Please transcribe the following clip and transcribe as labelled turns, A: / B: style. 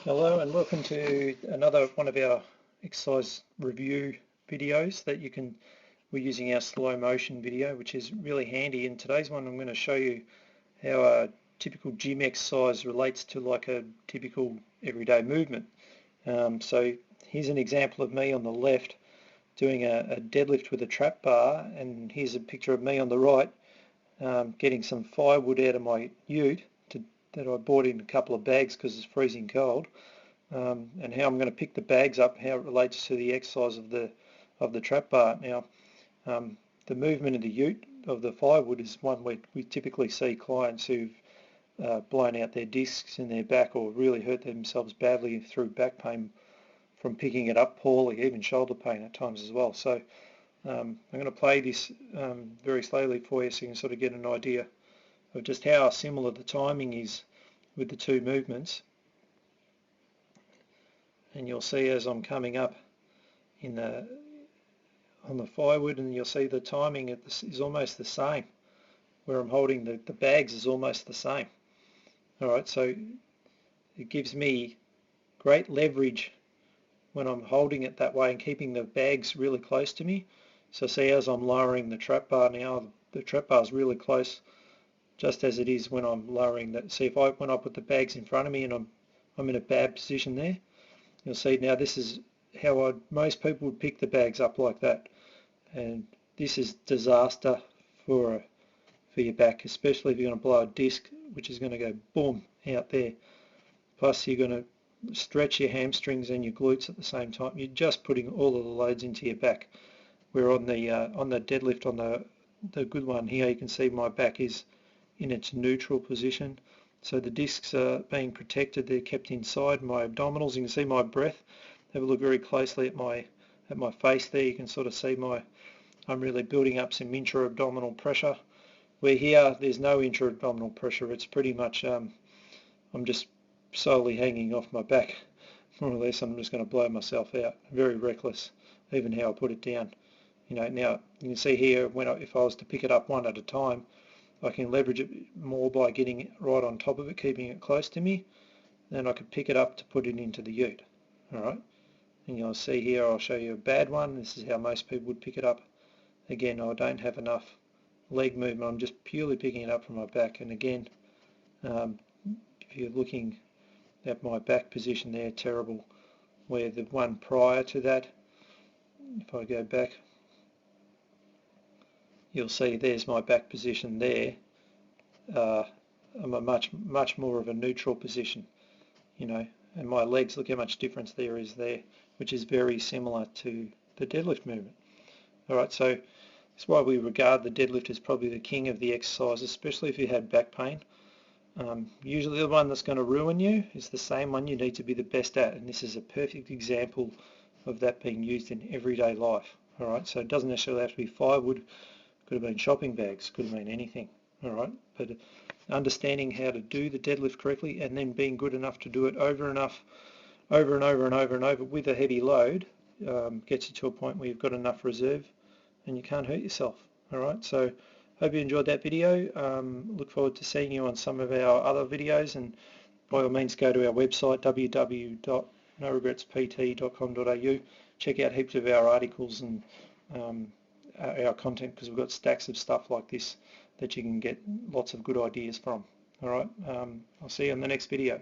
A: Hello and welcome to another one of our exercise review videos that we're using our slow motion video, which is really handy. In today's one I'm going to show you how a typical gym exercise relates to like a typical everyday movement. So here's an example of me on the left doing a deadlift with a trap bar, and here's a picture of me on the right getting some firewood out of my ute that I bought in a couple of bags because it's freezing cold, and how I'm going to pick the bags up, how it relates to the exercise of the trap bar. Now, the movement of the ute of the firewood is one we typically see clients who've blown out their discs in their back or really hurt themselves badly through back pain from picking it up poorly, even shoulder pain at times as well. So I'm going to play this very slowly for you so you can sort of get an idea of just how similar the timing is with the two movements. And you'll see as I'm coming up on the firewood, and you'll see the timing is almost the same. Where I'm holding the bags is almost the same. Alright, so it gives me great leverage when I'm holding it that way and keeping the bags really close to me. So see, as I'm lowering the trap bar now, the trap bar is really close, just as it is when I'm lowering that. See, when I put the bags in front of me and I'm in a bad position there, you'll see now this is how most people would pick the bags up like that, and this is disaster for your back, especially if you're going to blow a disc, which is going to go boom out there. Plus you're going to stretch your hamstrings and your glutes at the same time. You're just putting all of the loads into your back. Where on the deadlift, on the good one here, you can see my back is in its neutral position, so the discs are being protected, they're kept inside my abdominals. You can see my breath. Have a look very closely at my face there. You can sort of see I'm really building up some intra-abdominal pressure, where here there's no intra-abdominal pressure. It's pretty much I'm just solely hanging off my back, more or less. I'm just going to blow myself out. Very reckless, even how I put it down. Now you can see here, if I was to pick it up one at a time, I can leverage it more by getting it right on top of it, keeping it close to me. Then I could pick it up to put it into the ute. Alright, and you'll see here, I'll show you a bad one. This is how most people would pick it up. Again, I don't have enough leg movement. I'm just purely picking it up from my back. And again, if you're looking at my back position there, terrible. Where the one prior to that, if I go back, you'll see there's my back position there. I'm a much more of a neutral position, and my legs, look how much difference there is there, which is very similar to the deadlift movement. Alright, so that's why we regard the deadlift as probably the king of the exercise, especially if you had back pain. Usually the one that's going to ruin you is the same one you need to be the best at, and this is a perfect example of that being used in everyday life. Alright, so it doesn't necessarily have to be firewood. Could have been shopping bags, could have been anything. Alright, but understanding how to do the deadlift correctly and then being good enough to do it over and over with a heavy load gets you to a point where you've got enough reserve and you can't hurt yourself. Alright, so hope you enjoyed that video. Look forward to seeing you on some of our other videos, and by all means go to our website www.noregretspt.com.au. check out heaps of our articles and our content, because we've got stacks of stuff like this that you can get lots of good ideas from. Alright, I'll see you in the next video.